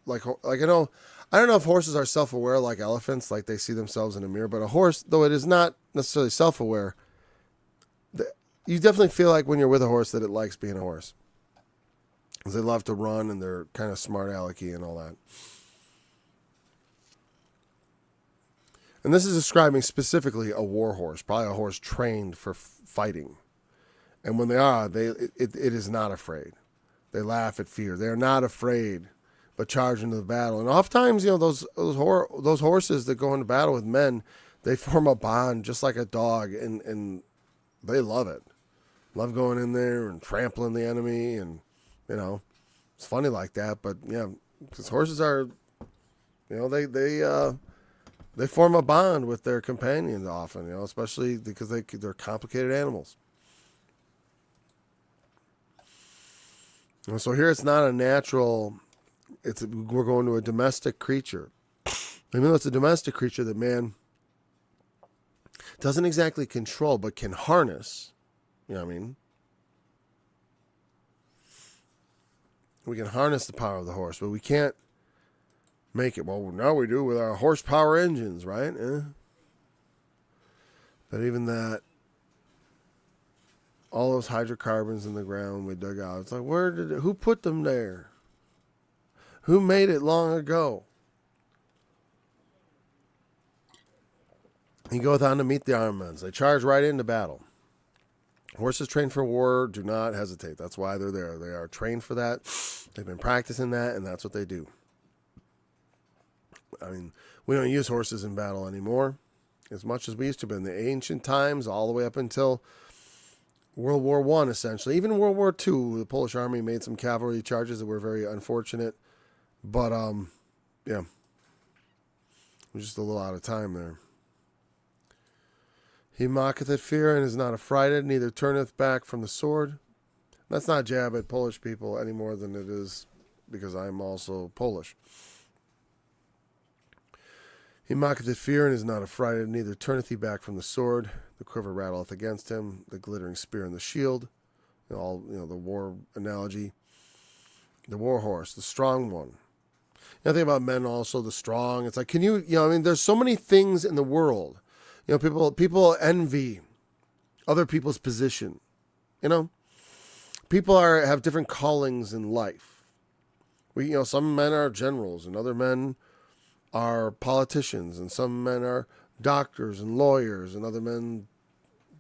Like I know, I don't know if horses are self-aware like elephants, like they see themselves in a mirror. But a horse, though it is not necessarily self-aware, you definitely feel like when you're with a horse that it likes being a horse. Because they love to run and they're kind of smart alecky and all that. And this is describing specifically a war horse, probably a horse trained for fighting. And when they are, it is not afraid. They laugh at fear. They are not afraid, but charge into the battle. And oftentimes, those horses that go into battle with men, they form a bond just like a dog, and they love it. Love going in there and trampling the enemy, and it's funny like that. But yeah, because horses are, they form a bond with their companions often, especially because they're complicated animals. And so here it's not a natural, we're going to a domestic creature. Even though it's a domestic creature that man doesn't exactly control, but can harness. You know what I mean? We can harness the power of the horse, but we can't make it. Well, now we do with our horsepower engines, right? But even that, all those hydrocarbons in the ground we dug out, it's like, who put them there? Who made it long ago? He goeth on to meet the armaments. They charge right into battle. Horses trained for war do not hesitate. That's why they're there. They are trained for that. They've been practicing that, and that's what they do. I mean, we don't use horses in battle anymore as much as we used to, but in the ancient times, all the way up until World War I, essentially. Even World War II, the Polish army made some cavalry charges that were very unfortunate. But, yeah, we're just a little out of time there. He mocketh at fear and is not affrighted, neither turneth back from the sword. That's not jab at Polish people any more than it is because I'm also Polish. He mocketh at fear and is not affrighted, neither turneth he back from the sword. The quiver rattleth against him, the glittering spear and the shield. The war analogy. The war horse, the strong one. Think about men also, the strong. It's like, there's so many things in the world. People envy other people's position. People have different callings in life. Some men are generals and other men are politicians, and some men are doctors and lawyers, and other men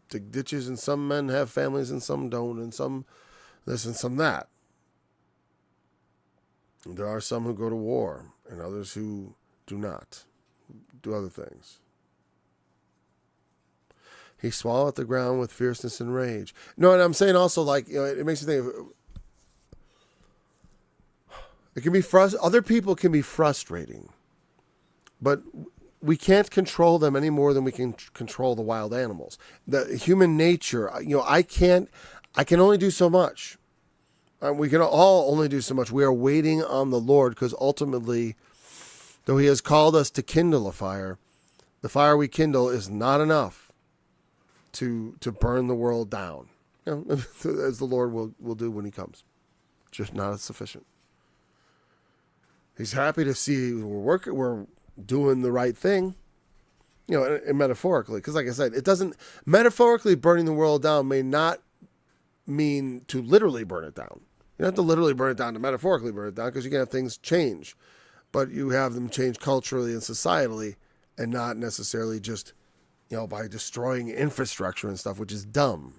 dig ditches, and some men have families and some don't, and some this and some that. There are some who go to war and others who do not, do other things. He swalloweth the ground with fierceness and rage. No, and I'm saying also, it makes you think of, it can be other people can be frustrating, but we can't control them any more than we can control the wild animals. The human nature, I can only do so much. We can all only do so much. We are waiting on the Lord because ultimately, though he has called us to kindle a fire, the fire we kindle is not enough to burn the world down. As the Lord will do when he comes. Just not sufficient. He's happy to see we're doing the right thing, and metaphorically. Because like I said, it doesn't, metaphorically burning the world down may not mean to literally burn it down. You don't have to literally burn it down to metaphorically burn it down, because you can have things change. But you have them change culturally and societally, and not necessarily just, by destroying infrastructure and stuff, which is dumb.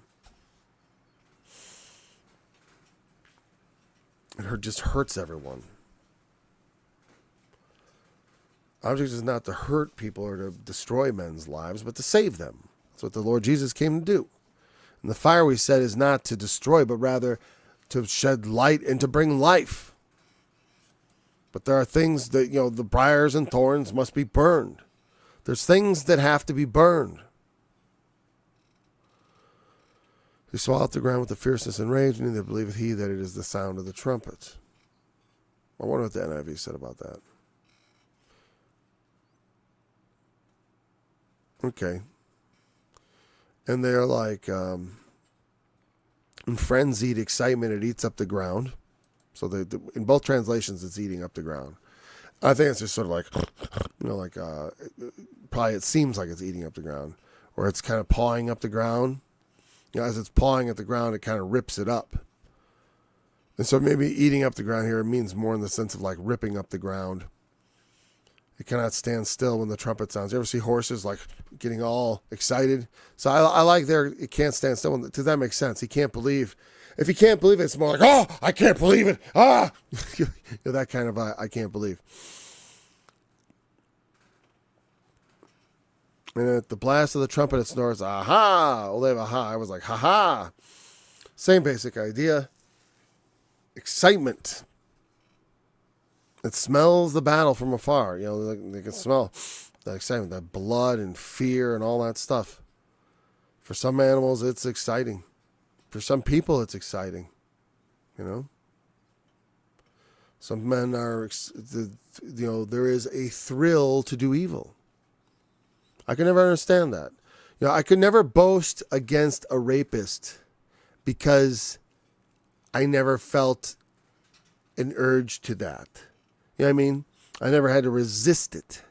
It just hurts everyone. Object is not to hurt people or to destroy men's lives, but to save them. That's what the Lord Jesus came to do. And the fire, we said, is not to destroy, but rather to shed light and to bring life. But there are things that, the briars and thorns must be burned. There's things that have to be burned. He swallowed the ground with the fierceness and rage, and neither believeth he that it is the sound of the trumpet. I wonder what the NIV said about that. Okay. And they're like, in frenzied excitement, it eats up the ground. So in both translations, it's eating up the ground. I think it's just sort of like, probably it seems like it's eating up the ground, or it's kind of pawing up the ground. As it's pawing at the ground, it kind of rips it up. And so maybe eating up the ground here means more in the sense of like ripping up the ground. It cannot stand still when the trumpet sounds. You ever see horses like getting all excited? So I like it can't stand still. Does that make sense? He can't believe. If he can't believe it, it's more like, oh, I can't believe it. Ah, that kind of I can't believe. And at the blast of the trumpet, it snores, aha. Well, they have aha. I was like, ha ha. Same basic idea. Excitement. It smells the battle from afar. They can smell that excitement, that blood and fear and all that stuff. For some animals, it's exciting. For some people, it's exciting. Some men are, there is a thrill to do evil. I could never understand that. I could never boast against a rapist because I never felt an urge to that. You know what I mean? I never had to resist it.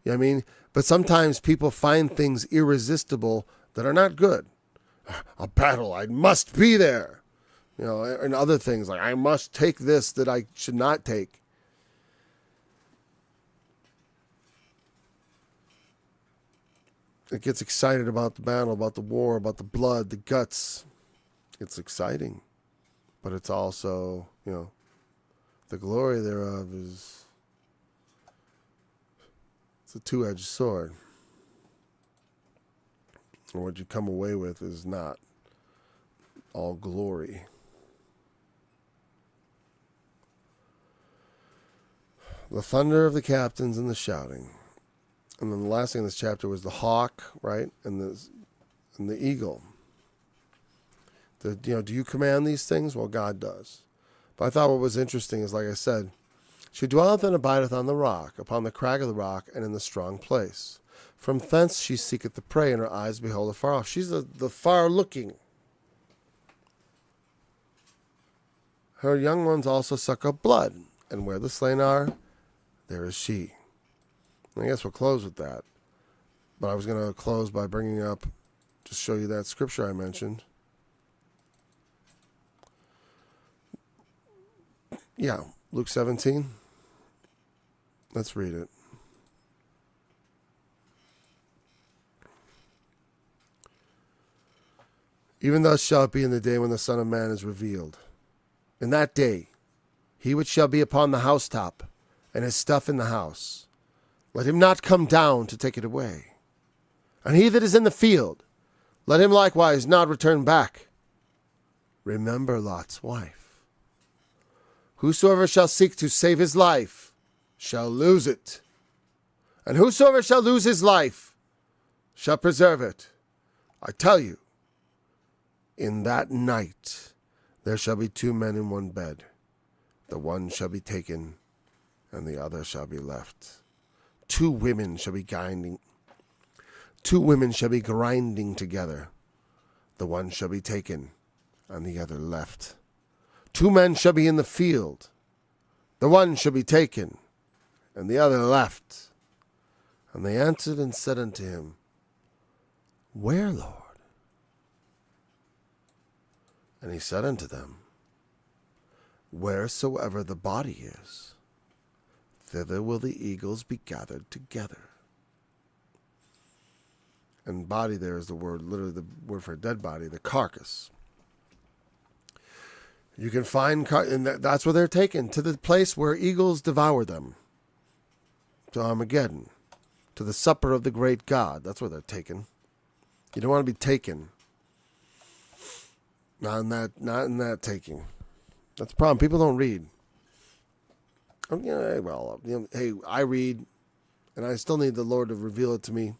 You know what I mean? But sometimes people find things irresistible that are not good. A battle, I must be there. And other things like I must take this that I should not take. It gets excited about the battle, about the war, about the blood, the guts. It's exciting. But it's also, the glory thereof it's a two-edged sword. And what you come away with is not all glory. The thunder of the captains and the shouting. And then the last thing in this chapter was the hawk, right? And the eagle. Do you command these things? Well, God does. But I thought what was interesting is, like I said, she dwelleth and abideth on the rock, upon the crag of the rock, and in the strong place. From thence she seeketh the prey, and her eyes behold afar off. She's the far looking. Her young ones also suck up blood, and where the slain are, there is she. I guess we'll close with that. But I was going to close by bringing up, just show you that scripture I mentioned. Yeah, Luke 17. Let's read it. Even thus shall it be in the day when the Son of Man is revealed. In that day, he which shall be upon the housetop, and his stuff in the house, let him not come down to take it away. And he that is in the field, let him likewise not return back. Remember Lot's wife. Whosoever shall seek to save his life shall lose it. And whosoever shall lose his life shall preserve it. I tell you, in that night there shall be 2 men in one bed. The one shall be taken, and the other shall be left. 2 women shall be grinding. 2 women shall be grinding together. The one shall be taken, and the other left. 2 men shall be in the field. The one shall be taken, and the other left. And they answered and said unto him, Where, Lord? And he said unto them, Wheresoever the body is, thither will the eagles be gathered together. And body there is the word, literally the word for a dead body, the carcass. You can find, and that's where they're taken, to the place where eagles devour them. To Armageddon. To the supper of the great God. That's where they're taken. You don't want to be taken. Not in that taking. That's the problem. People don't read. Hey, I read, and I still need the Lord to reveal it to me,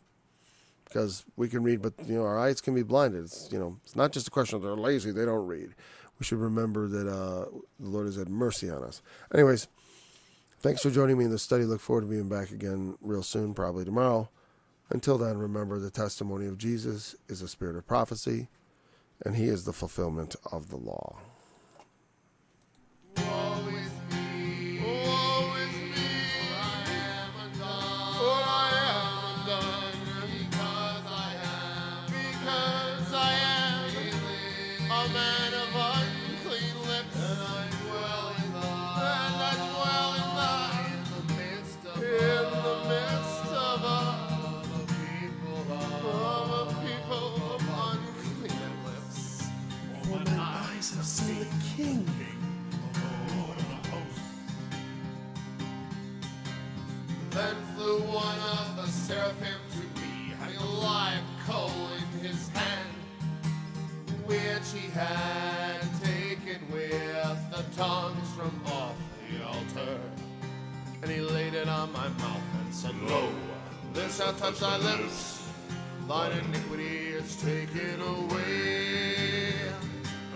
because we can read, but our eyes can be blinded. It's not just a question of they're lazy, they don't read. We should remember that the Lord has had mercy on us. Anyways, thanks for joining me in this study. Look forward to being back again real soon, probably tomorrow. Until then, remember the testimony of Jesus is a spirit of prophecy, and he is the fulfillment of the law. Woe is me, woe is me, for I am undone, because I am a man of unclean lips, and I dwell in the midst of a people of unclean lips. For my eyes have seen the King. Then flew one of the seraphim to me, having a live coal in his hand, which he had taken with the tongues from off the altar. And he laid it on my mouth and said, Lo, this shall touch thy lips. Thine iniquity is taken away,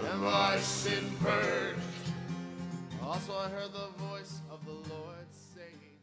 and thy sin purged. Also I heard the voice of the Lord saying,